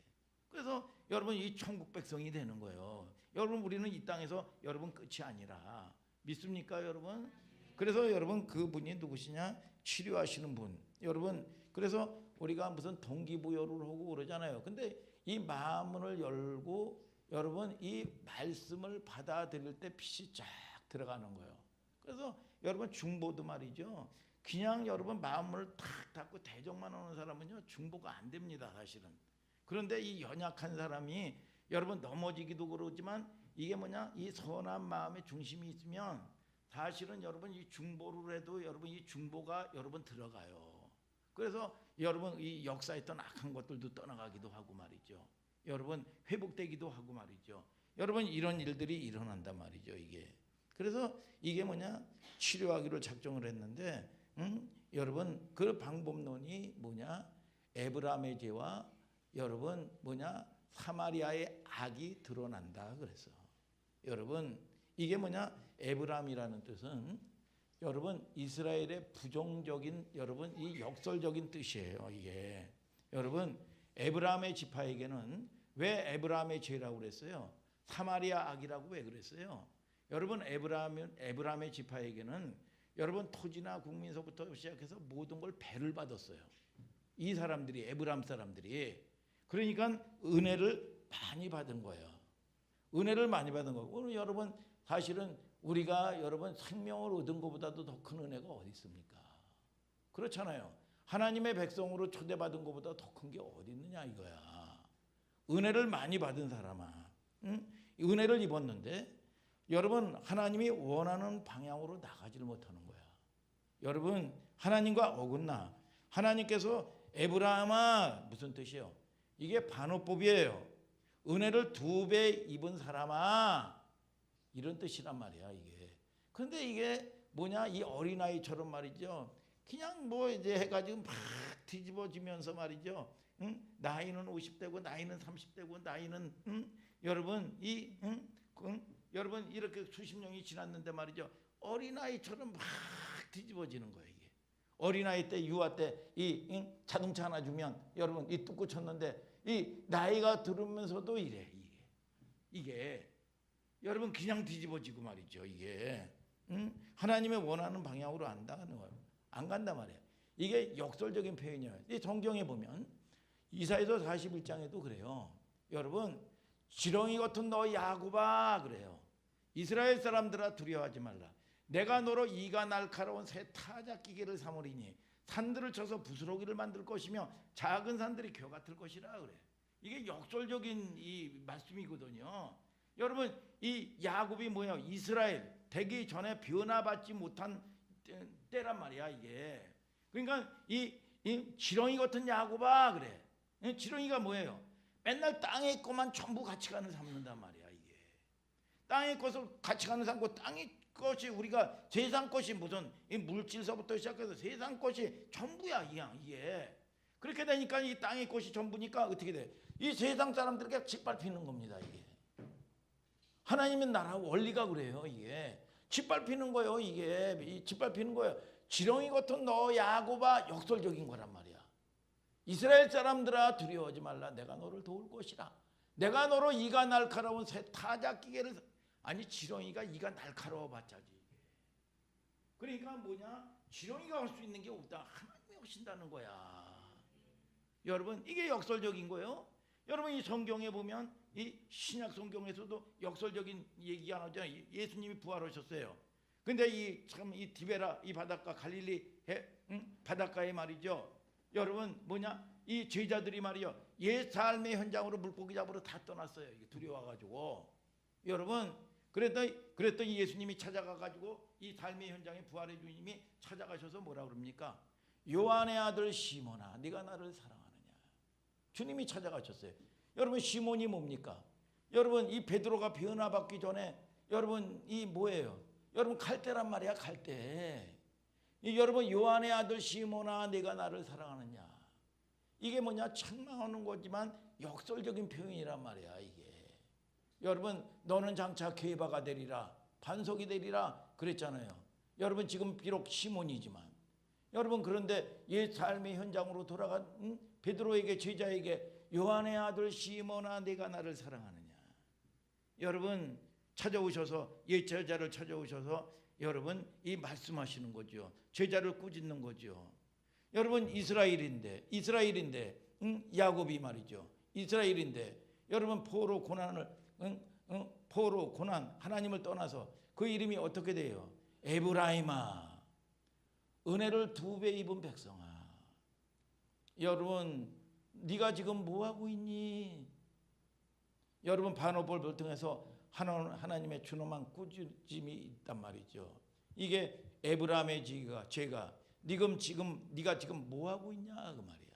그래서 여러분 이 천국 백성이 되는 거예요. 여러분 우리는 이 땅에서 여러분 끝이 아니라 믿습니까 여러분? 그래서 여러분 그분이 누구시냐? 치료하시는 분. 여러분 그래서 우리가 무슨 동기부여를 하고 그러잖아요. 근데 이 마음을 열고 여러분 이 말씀을 받아들일 때 빛이 쫙 들어가는 거예요. 그래서 여러분 중보도 말이죠. 그냥 여러분 마음을 탁 닫고 대적만 하는 사람은요 중보가 안 됩니다 사실은. 그런데 이 연약한 사람이 여러분 넘어지기도 그러지만 이게 뭐냐? 이 선한 마음의 중심이 있으면 사실은 여러분 이 중보를 해도 여러분 이 중보가 여러분 들어가요. 그래서 여러분 이 역사했던 악한 것들도 떠나가기도 하고 말이죠. 여러분 회복되기도 하고 말이죠. 여러분 이런 일들이 일어난단 말이죠 이게. 그래서 이게 뭐냐? 치료하기로 작정을 했는데 여러분 그 방법론이 뭐냐? 에브라임의 죄와 여러분 뭐냐? 사마리아의 악이 드러난다 그래서. 여러분 이게 뭐냐? 에브라임이라는 뜻은 여러분 이스라엘의 부정적인 여러분 이 역설적인 뜻이에요 이게. 여러분 에브라임의 지파에게는 왜 에브라임의 죄라고 그랬어요? 사마리아 악이라고 왜 그랬어요? 여러분 에브라임의 지파에게는 여러분 토지나 국민서부터 시작해서 모든 걸 배를 받았어요. 이 사람들이 에브라임 사람들이. 그러니까 은혜를 많이 받은 거예요. 은혜를 많이 받은 거고. 오늘 여러분 사실은 우리가 여러분 생명을 얻은 것보다도 더 큰 은혜가 어디 있습니까? 그렇잖아요. 하나님의 백성으로 초대받은 것보다 더 큰 게 어디 있느냐 이거야. 은혜를 많이 받은 사람아. 은혜를 입었는데 여러분 하나님이 원하는 방향으로 나가지를 못하는 거야. 여러분 하나님과 어긋나. 하나님께서 에브라임아 무슨 뜻이요? 이게 반어법이에요. 은혜를 2배 입은 사람아. 이런 뜻이란 말이야 이게. 그런데 이게 뭐냐? 이 어린아이처럼 말이죠. 그냥 뭐 이제 해가지고 막 뒤집어지면서 말이죠. 나이는 50대고 나이는 30대고 나이는 여러분 여러분 이렇게 수십 년이 지났는데 말이죠. 어린아이처럼 막 뒤집어지는 거예요 이게. 어린아이 때 유아 때 이 자동차 하나 주면 여러분 이 뚝 꽂혔는데 이 나이가 들으면서도 이래 이게 여러분 그냥 뒤집어지고 말이죠 이게. 하나님의 원하는 방향으로 안 가는 거예요. 안 간단 말이에요. 이게 역설적인 표현이에요. 이 성경에 보면 이사야서 41장에도 그래요. 여러분 지렁이 같은 너 야곱아 그래요. 이스라엘 사람들아 두려워하지 말라. 내가 너로 이가 날카로운 새 타작 기계를 삼으리니 산들을 쳐서 부스러기를 만들 것이며 작은 산들이 겨 같을 것이라 그래. 이게 역설적인 이 말씀이거든요. 여러분 이 야곱이 뭐예요? 이스라엘 되기 전에 변화받지 못한 때란 말이야 이게. 그러니까 이 지렁이 같은 야곱아 그래. 지렁이가 뭐예요? 맨날 땅에 있고만 전부 같이 가는 삼는단 말이야 이게. 땅의 것을 같이 가는 삶고 땅의 것이 우리가 세상 것이 무슨 이 물질서부터 시작해서 세상 것이 전부야 이게. 그렇게 되니까 이 땅의 것이 전부니까 어떻게 돼? 이 세상 사람들에게 짓밟히는 겁니다 이게. 하나님의 나라 원리가 그래요 이게. 짓밟히는 거예요 이게. 짓밟히는 거예요. 지렁이 같은 너 야곱아 역설적인 거란 말이야. 이스라엘 사람들아 두려워하지 말라. 내가 너를 도울 것이라. 내가 너로 이가 날카로운 새 타작기계를 아니 지렁이가 이가 날카로워 봤자지. 그러니까 뭐냐? 지렁이가 할 수 있는 게 없다. 하나님이 하신다는 거야. 여러분 이게 역설적인 거예요. 여러분 이 성경에 보면 이 신약 성경에서도 역설적인 얘기가 나오잖아요. 예수님이 부활하셨어요. 근데 이 참 이 디베라 이 바닷가 갈릴리 바닷가에 말이죠. 여러분 뭐냐? 이 제자들이 말이요. 옛 삶의 현장으로 물고기 잡으러 다 떠났어요. 이게 두려워가지고. 여러분 그랬더니 예수님이 찾아가가지고 이 삶의 현장에 부활의 주님이 찾아가셔서 뭐라 그럽니까? 요한의 아들 시몬아 네가 나를 사랑하느냐. 주님이 찾아가셨어요. 여러분 시몬이 뭡니까? 여러분 이 베드로가 변화받기 전에 여러분 이 뭐예요? 여러분 갈대란 말이야 갈대. 여러분 요한의 아들 시몬아 네가 나를 사랑하느냐. 이게 뭐냐? 책망하는 거지만 역설적인 표현이란 말이야 이게. 여러분 너는 장차 게바가 되리라 반석이 되리라 그랬잖아요. 여러분 지금 비록 시몬이지만 여러분 그런데 옛 삶의 현장으로 돌아간 베드로에게 제자에게 요한의 아들 시몬아 네가 나를 사랑하느냐. 여러분 찾아오셔서 옛 제자를 찾아오셔서 여러분 이 말씀하시는 거죠. 제자를 꾸짖는 거죠. 여러분 이스라엘인데 야곱이 말이죠. 이스라엘인데 여러분 포로 고난을 포로 고난 하나님을 떠나서 그 이름이 어떻게 돼요? 에브라임아 은혜를 2배 입은 백성아. 여러분 네가 지금 뭐하고 있니? 여러분 반어법을 통해서 하나님의 준엄한 꾸짖음이 있단 말이죠. 이게 에브라임의 죄가 네가 지금 뭐하고 있냐 그 말이야.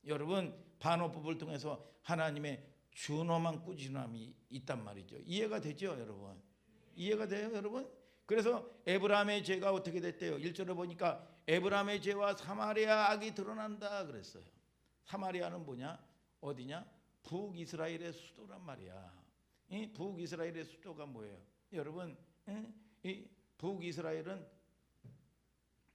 여러분 반어법을 통해서 하나님의 준엄한 꾸준함이 있단 말이죠. 이해가 되죠 여러분? 이해가 돼요 여러분? 그래서 에브라임의 죄가 어떻게 됐대요? 1절에 보니까 에브라임의 죄와 사마리아 악이 드러난다 그랬어요. 사마리아는 뭐냐? 어디냐? 북이스라엘의 수도란 말이야. 이 북이스라엘의 수도가 뭐예요? 여러분 이 북이스라엘은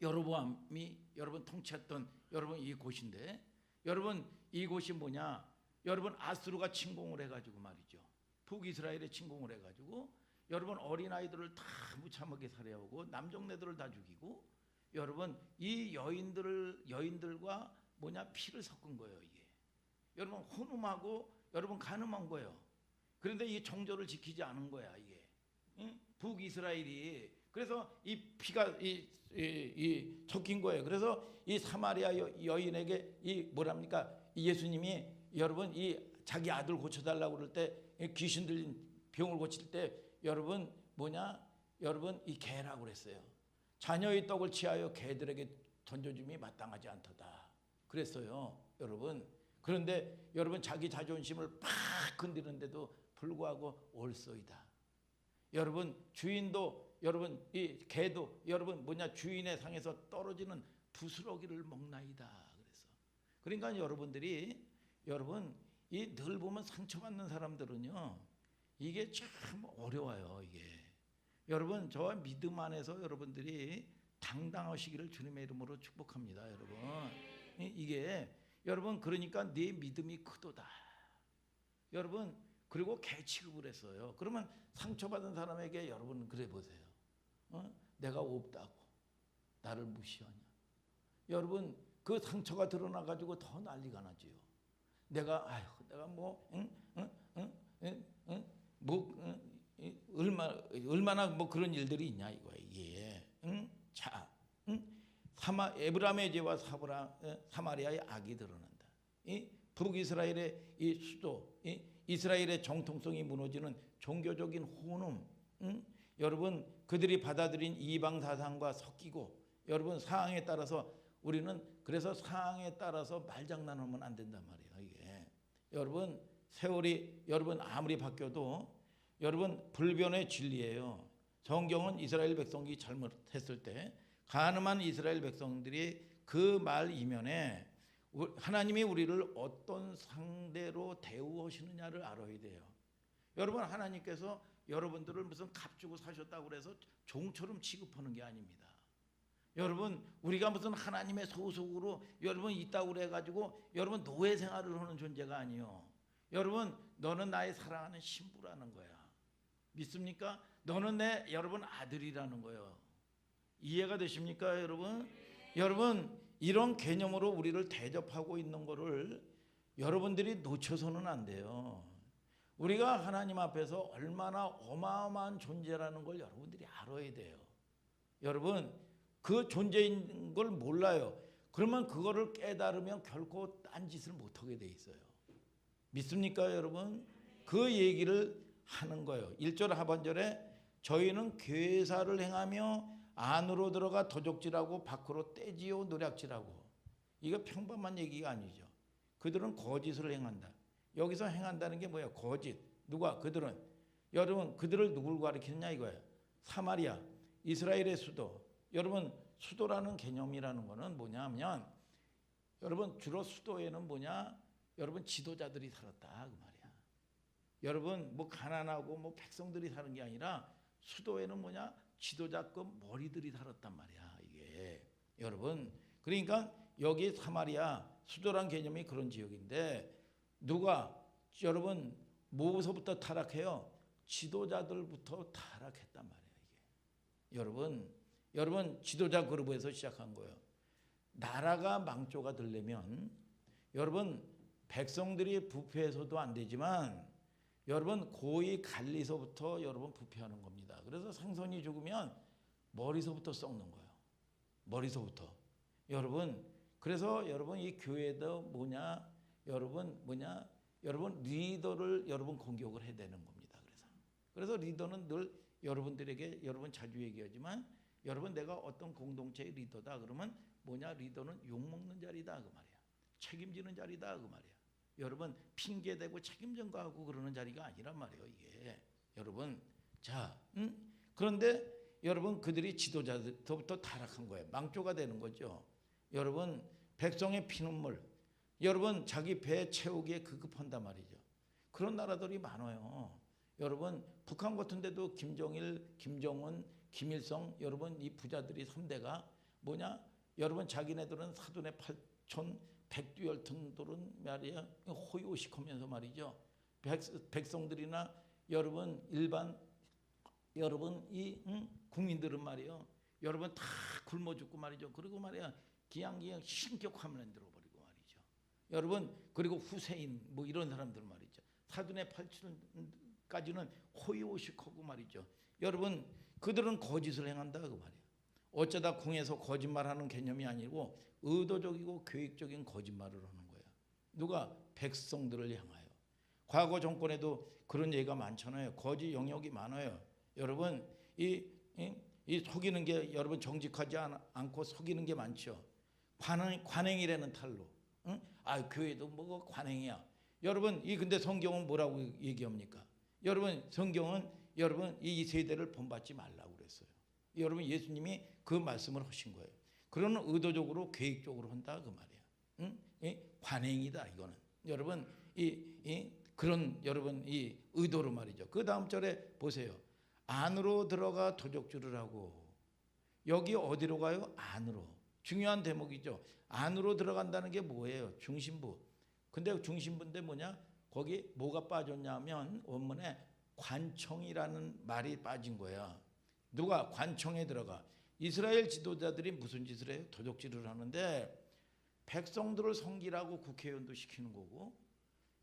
여로보암이 여러분 통치했던 여러분 이 곳인데 여러분 이곳이 뭐냐? 여러분 아수르가 침공을 해가지고 말이죠. 북이스라엘에 침공을 해가지고 여러분 어린아이들을 다 무참하게 살해하고 남종네들을 다 죽이고 여러분 이 여인들과 뭐냐 피를 섞은 거예요 이게. 여러분 혼음하고 여러분 간음한 거예요. 그런데 이 정조를 지키지 않은 거야 이게. 북이스라엘이 그래서 이 피가 이 섞인 거예요. 그래서 이 사마리아 여인에게 이 뭐랍니까? 예수님이 여러분 이 자기 아들 고쳐달라고 그럴 때 귀신 들린 병을 고칠 때 여러분 뭐냐? 여러분 이 개라고 그랬어요. 자녀의 떡을 취하여 개들에게 던져줌이 마땅하지 않도다 그랬어요 여러분. 그런데 여러분 자기 자존심을 팍 건드리는데도 불구하고 옳소이다. 여러분 주인도 여러분 이 개도 여러분 뭐냐? 주인의 상에서 떨어지는 부스러기를 먹나이다 그래서. 그러니까 여러분들이 여러분 이 늘 보면 상처받는 사람들은요 이게 참 어려워요 이게. 여러분 저와 믿음 안에서 여러분들이 당당하시기를 주님의 이름으로 축복합니다 여러분. 이게 여러분 그러니까 네 믿음이 크도다 여러분. 그리고 개 취급을 했어요. 그러면 상처받은 사람에게 여러분 그래 보세요. 내가 없다고 나를 무시하냐. 여러분 그 상처가 드러나가지고 더 난리가 나지요. 내가 얼마나 뭐 그런 일들이 있냐 이거야 이게. 자, 에브라임의 죄와 사마리아의 악이 드러난다. 이 북이스라엘의 이 수도, 이스라엘의 정통성이 무너지는 종교적인 혼움. 여러분 그들이 받아들인 이방 사상과 섞이고 여러분 상황에 따라서 우리는 그래서 상황에 따라서 말장난하면 안 된단 말이에요 이게. 여러분 세월이 여러분 아무리 바뀌어도 여러분 불변의 진리예요. 성경은 이스라엘 백성이 잘못했을 때 가늠한 이스라엘 백성들이 그 말 이면에 하나님이 우리를 어떤 상대로 대우하시느냐를 알아야 돼요. 여러분 하나님께서 여러분들을 무슨 값주고 사셨다고 그래서 종처럼 취급하는 게 아닙니다. 여러분 우리가 무슨 하나님의 소속으로 여러분 있다고 그래가지고 여러분 노예 생활을 하는 존재가 아니요. 여러분 너는 나의 사랑하는 신부라는 거야. 믿습니까? 너는 내 여러분 아들이라는 거예요. 이해가 되십니까 여러분? 여러분 이런 개념으로 우리를 대접하고 있는 거를 여러분들이 놓쳐서는 안 돼요. 우리가 하나님 앞에서 얼마나 어마어마한 존재라는 걸 여러분들이 알아야 돼요. 여러분 그 존재인 걸 몰라요. 그러면 그거를 깨달으면 결코 딴짓을 못하게 돼 있어요. 믿습니까 여러분? 그 얘기를 하는 거예요. 1절 하반절에 저희는 괴사를 행하며 안으로 들어가 도적질하고 밖으로 떼지요 노략질하고. 이거 평범한 얘기가 아니죠. 그들은 거짓을 행한다. 여기서 행한다는 게 뭐예요? 거짓. 누가? 그들은. 여러분 그들을 누굴 가리키느냐 이거예요. 사마리아, 이스라엘의 수도. 여러분 수도라는 개념이라는 거는 뭐냐면 여러분 주로 수도에는 뭐냐? 여러분 지도자들이 살았다 그 말이야. 여러분 뭐 가난하고 뭐 백성들이 사는 게 아니라 수도에는 뭐냐? 지도자급 머리들이 살았단 말이야 이게. 여러분 그러니까 여기 사마리아 수도란 개념이 그런 지역인데 누가 여러분 뭐서부터 타락해요? 지도자들부터 타락했단 말이야 이게. 여러분 지도자 그룹에서 시작한 거예요. 나라가 망조가 되려면 여러분 백성들이 부패해서도 안 되지만 여러분 고위 관리서부터 여러분 부패하는 겁니다. 그래서 생선이 죽으면 머리서부터 썩는 거예요. 머리서부터. 여러분 그래서 여러분 이 교회도 뭐냐? 여러분 리더를 여러분 공격을 해야 되는 겁니다. 그래서 리더는 늘 여러분들에게 여러분 자주 얘기하지만 여러분 내가 어떤 공동체의 리더다 그러면 뭐냐? 리더는 욕먹는 자리다 그 말이야. 책임지는 자리다 그 말이야. 여러분 핑계대고 책임 전가하고 그러는 자리가 아니란 말이에요 이게. 여러분 자 그런데 여러분 그들이 지도자들부터 타락한 거예요. 망조가 되는 거죠. 여러분 백성의 피눈물 여러분 자기 배 채우기에 급급한단 말이죠. 그런 나라들이 많아요. 여러분 북한 같은 데도 김정일, 김정은, 김일성 여러분 이 부자들이 3대가 뭐냐? 여러분 자기네들은 사돈의 8촌 백두열통들은 말이야 호요식하면서 말이죠. 백성들이나 여러분 일반 여러분 이 국민들은 말이요. 여러분 다 굶어 죽고 말이죠. 그리고 말이야 기양기양 신격화면 만들어버리고 말이죠. 여러분 그리고 후세인 뭐 이런 사람들 말이죠. 사돈의 8촌까지는 호요식하고 말이죠. 여러분 그들은 거짓을 행한다 그 말이야. 어쩌다 궁에서 거짓말하는 개념이 아니고 의도적이고 계획적인 거짓말을 하는 거야. 누가? 백성들을 향하여. 과거 정권에도 그런 얘기가 많잖아요. 거짓 영역이 많아요. 여러분 이 속이는 게 여러분 정직하지 않고 속이는 게 많죠. 관행이라는 탈로. 응? 아 교회도 뭐 관행이야. 여러분 이 근데 성경은 뭐라고 얘기합니까? 여러분 성경은 여러분 이 세대를 본받지 말라고 그랬어요. 여러분 예수님이 그 말씀을 하신 거예요. 그러는 의도적으로 계획적으로 한다 그 말이야. 응? 관행이다 이거는. 여러분 그런 여러분 이 의도로 말이죠. 그 다음 절에 보세요. 안으로 들어가 도적질을 하고. 여기 어디로 가요? 안으로. 중요한 대목이죠. 안으로 들어간다는 게 뭐예요? 중심부. 근데 중심부인데 뭐냐? 거기 뭐가 빠졌냐면 원문에 관청이라는 말이 빠진 거야. 누가? 관청에 들어가. 이스라엘 지도자들이 무슨 짓을 해요? 도적질을 하는데 백성들을 섬기라고 국회의원도 시키는 거고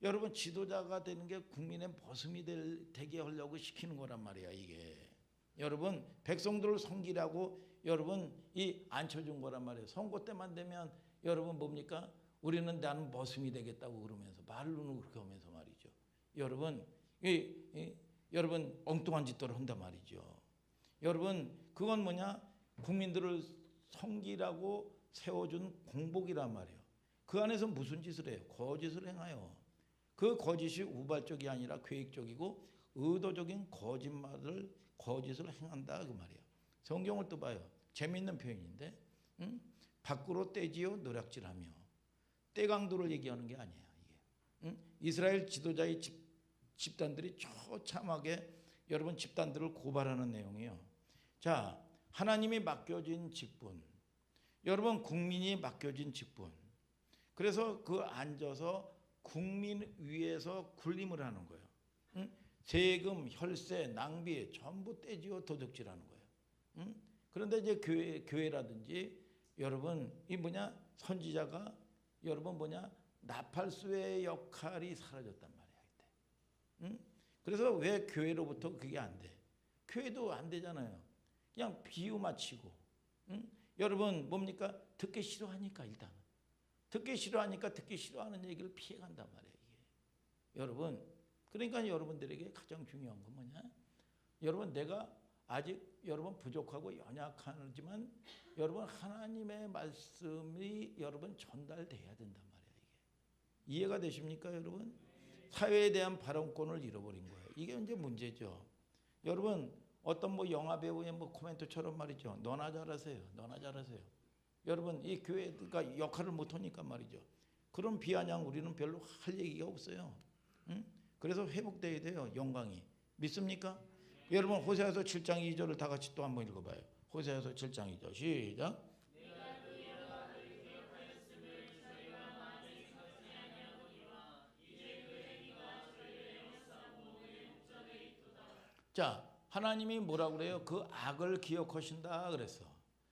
여러분 지도자가 되는 게 국민의 모습이 되게 하려고 시키는 거란 말이야 이게. 여러분 백성들을 섬기라고 여러분 이 앉혀준 거란 말이에요. 선거 때만 되면 여러분 뭡니까? 우리는 나는 머슴이 되겠다고 그러면서 말로는 그렇게 하면서 말이죠. 여러분 여러분 엉뚱한 짓들을 한단 말이죠. 여러분 그건 뭐냐? 국민들을 섬기라고 세워준 공복이란 말이에요. 그 안에서 무슨 짓을 해요? 거짓을 행하여. 그 거짓이 우발적이 아니라 계획적이고 의도적인 거짓을 행한다 그 말이에요. 성경을 또 봐요. 재미있는 표현인데, 밖으로 떼지어 노략질하며, 떼강도를 얘기하는 게 아니에요. 이게 이스라엘 지도자의 집단들이 처참하게 여러분 집단들을 고발하는 내용이에요. 자, 하나님이 맡겨진 직분, 여러분 국민이 맡겨진 직분. 그래서 그 앉아서 국민 위에서 군림을 하는 거예요. 세금, 혈세, 낭비 전부 떼지어 도둑질하는 거예요. 그런데 이제 교회라든지 여러분 이 선지자가 여러분 나팔수의 역할이 사라졌단 말이야 이때. 그래서 왜 교회로부터 그게 안 돼? 교회도 안 되잖아요. 그냥 비유 맞히고. 여러분 뭡니까? 듣기 싫어하니까 일단. 듣기 싫어하니까 듣기 싫어하는 얘기를 피해간단 말이에요 이게. 여러분 그러니까 여러분들에게 가장 중요한 건 뭐냐? 여러분 내가 아직 여러분 부족하고 연약하지만 여러분 하나님의 말씀이 여러분 전달돼야 된단 말이에요 이게. 이해가 되십니까 여러분? 사회에 대한 발언권을 잃어버린 거예요. 이게 이제 문제죠. 여러분 어떤 영화 배우의 코멘트처럼 말이죠. 너나 잘하세요. 너나 잘하세요. 여러분 이 교회가 역할을 못하니까 말이죠. 그런 비아냥 우리는 별로 할 얘기가 없어요. 그래서 회복돼야 돼요. 영광이. 믿습니까? 여러분 호세아서 7장 2절을 다 같이 또 한번 읽어봐요. 호세아서 7장 2절 시작. 자, 하나님이 뭐라고 그래요? 그 악을 기억하신다 그랬어.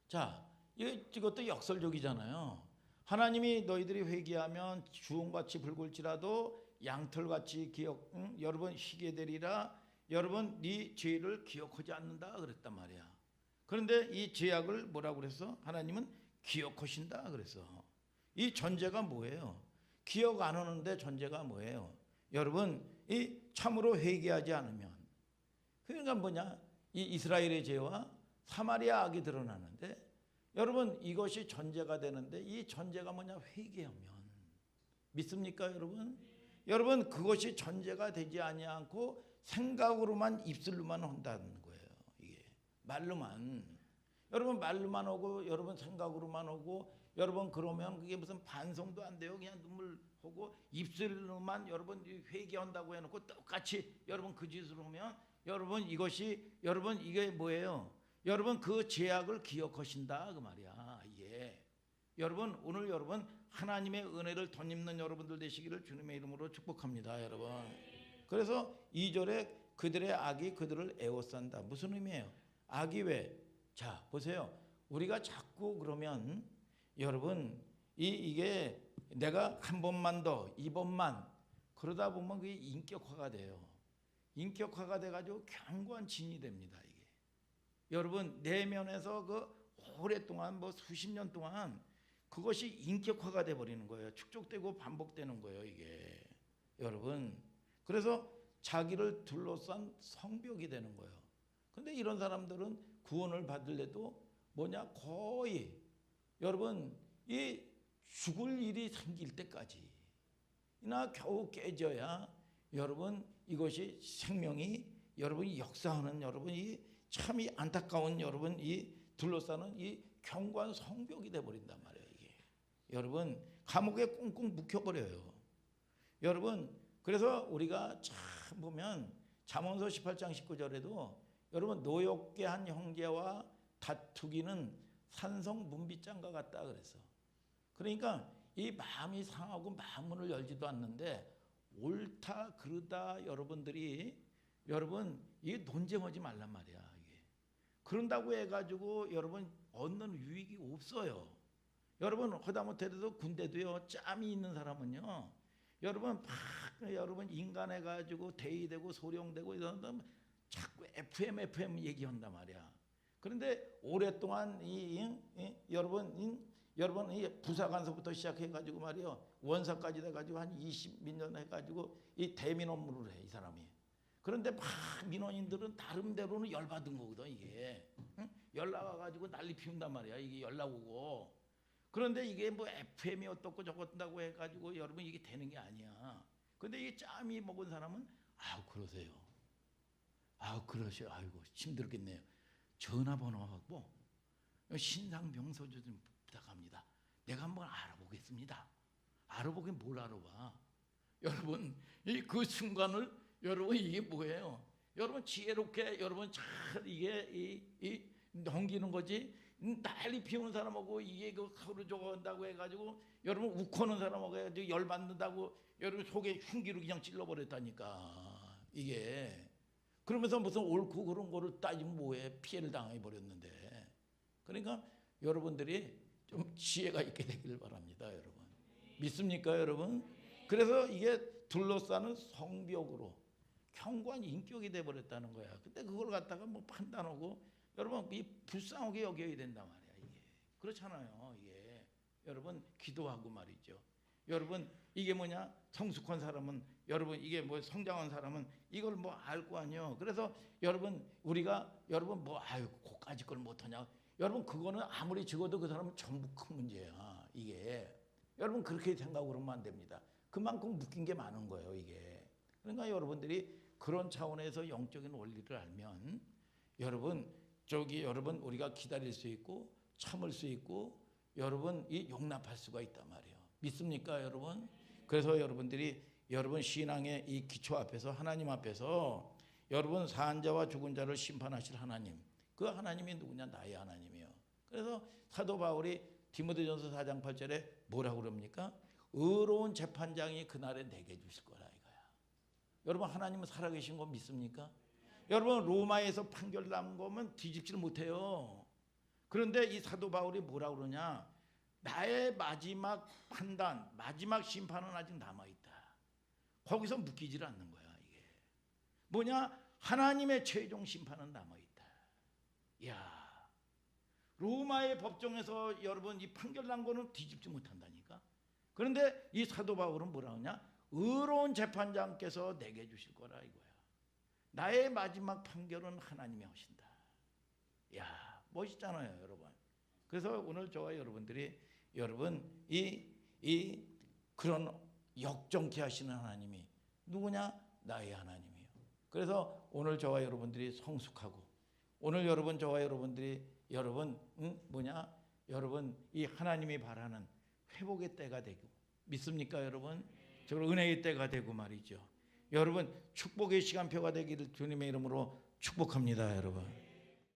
자, 이것도 역설적이잖아요. 하나님이 너희들이 회개하면 주홍같이 붉을지라도 양털같이 여러분 희게 되리라. 여러분 네 죄를 기억하지 않는다 그랬단 말이야. 그런데 이 죄악을 뭐라고 그랬어? 하나님은 기억하신다 그랬어. 이 전제가 뭐예요? 기억 안 하는데 전제가 뭐예요? 여러분 이 참으로 회개하지 않으면, 그러니까 이 이스라엘의 죄와 사마리아 악이 드러나는데 여러분 이것이 전제가 되는데 이 전제가 회개하면. 믿습니까 여러분? 여러분 그것이 전제가 되지 아니하고 생각으로만 입술로만 한다는 거예요. 이게 말로만. 여러분 말로만 오고 여러분 생각으로만 오고 여러분 그러면 그게 무슨 반성도 안 돼요. 그냥 눈물 하고 입술로만 여러분 회개한다고 해놓고 똑같이 여러분 그 짓을 하면 여러분 이것이 여러분 이게 뭐예요? 여러분 그 죄악을 기억하신다 그 말이야. 이게 여러분 오늘 여러분 하나님의 은혜를 덧입는 여러분들 되시기를 주님의 이름으로 축복합니다 여러분. 그래서 2절에 그들의 악이 그들을 애워싼다. 무슨 의미예요? 악이 왜? 자 보세요. 우리가 자꾸 그러면 여러분 이게 내가 한 번만 더, 2번만 그러다 보면 그게 인격화가 돼요. 인격화가 돼가지고 견고한 진이 됩니다 이게. 여러분 내면에서 오랫동안 수십 년 동안 그것이 인격화가 돼버리는 거예요. 축적되고 반복되는 거예요 이게. 여러분 그래서 자기를 둘러싼 성벽이 되는 거예요. 근데 이런 사람들은 구원을 받을래도 거의 여러분 이 죽을 일이 생길 때까지나 겨우 깨져야 여러분 이것이 생명이 여러분이 역사하는 여러분이 참이 안타까운 여러분 이 둘러싸는 이 견고한 성벽이 돼버린단 말이에요 이게. 여러분 감옥에 꽁꽁 묵혀버려요. 여러분 그래서 우리가 참 보면 잠언서 18장 19절에도 여러분 노엽게 한 형제와 다투기는 산성 문빗장과 같다 그랬어. 그러니까 이 마음이 상하고 마음문을 열지도 않는데 옳다 그르다 여러분들이 여러분 이게 논쟁하지 말란 말이야 이게. 그런다고 해가지고 여러분 얻는 유익이 없어요. 여러분 하다못해도 군대도요 짬이 있는 사람은요 여러분 여러분 인간해가지고 대의되고 소령되고 이런 자꾸 FM 얘기한단 말이야. 그런데 오랫동안 여러분 이 부사관서부터 시작해가지고 말이요 원사까지 돼가지고 한 20몇 년 해가지고 이 대민 업무를 해 이 사람이. 그런데 민원인들은 나름대로는 열받은 거거든 이게. 연락 와가지고 난리 피운단 말이야 이게 연락 오고. 그런데 이게 FM이 어떻고 저것다고 해가지고 여러분 이게 되는 게 아니야. 근데 이 짬이 먹은 사람은 그러세요. 아, 그러셔. 아이고, 힘들겠네요. 전화번호하고 신상병서주 좀 부탁합니다. 내가 한번 알아보겠습니다. 알아보긴 뭘 알아봐. 여러분, 그 순간을 여러분 이게 뭐예요? 여러분 지혜롭게 여러분 잘 이게 넘기는 거지. 난리 피우는 사람하고 이게 그 서로 좋아한다고 해가지고 여러분 욱하는 사람하고 해가지고 열 받는다고 여러분 속에 흉기로 그냥 찔러버렸다니까. 이게 그러면서 무슨 옳고 그런 거를 따지면 뭐해. 피해를 당해 버렸는데. 그러니까 여러분들이 좀 지혜가 있게 되기를 바랍니다. 여러분 믿습니까 여러분? 그래서 이게 둘러싸는 성벽으로 견고한 인격이 돼버렸다는 거야. 근데 그걸 갖다가 뭐 판단하고 여러분 이 불쌍하게 여겨야 된단 말이야. 이게 그렇잖아요. 이게 여러분 기도하고 말이죠. 여러분 이게 뭐냐? 성숙한 사람은 여러분 이게 뭐 성장한 사람은 이걸 뭐 알 거 아니요. 그래서 여러분 우리가 여러분 뭐 아유 그까짓 걸 못하냐? 여러분 그거는 아무리 적어도 그 사람은 전부 큰 문제야. 이게 여러분 그렇게 생각으로 하면 안 됩니다. 그만큼 묶인 게 많은 거예요. 이게 그러니까 여러분들이 그런 차원에서 영적인 원리를 알면 여러분 여러분 우리가 기다릴 수 있고 참을 수 있고 여러분 이 용납할 수가 있단 말이에요. 믿습니까 여러분? 그래서 여러분들이 여러분 신앙의 이 기초 앞에서 하나님 앞에서 여러분 사한 자와 죽은 자를 심판하실 하나님, 그 하나님이 누구냐? 나의 하나님이요. 그래서 사도 바울이 디모데전서 4장 8절에 뭐라고 그럽니까? 의로운 재판장이 그날에 내게 주실 거라 이거야. 여러분 하나님은 살아계신 거 믿습니까? 여러분 로마에서 판결 난 거면 뒤집지를 못해요. 그런데 이 사도 바울이 뭐라고 그러냐? 나의 마지막 판단, 마지막 심판은 아직 남아있다. 거기서 묶이질 않는 거야. 이게 뭐냐? 하나님의 최종 심판은 남아있다. 이야, 로마의 법정에서 여러분 이 판결 난 거는 뒤집지 못한다니까. 그런데 이 사도 바울은 뭐라 하냐? 의로운 재판장께서 내게 주실 거라 이거야. 나의 마지막 판결은 하나님이 하신다. 이야, 멋있잖아요 여러분. 그래서 오늘 저와 여러분들이 여러분 이 그런 역정케 하시는 하나님이 누구냐? 나의 하나님이요. 그래서 오늘 저와 여러분들이 성숙하고 오늘 여러분 저와 여러분들이 여러분 여러분 이 하나님이 바라는 회복의 때가 되고 믿습니까 여러분? 저 은혜의 때가 되고 말이죠. 여러분 축복의 시간표가 되기를 주님의 이름으로 축복합니다 여러분.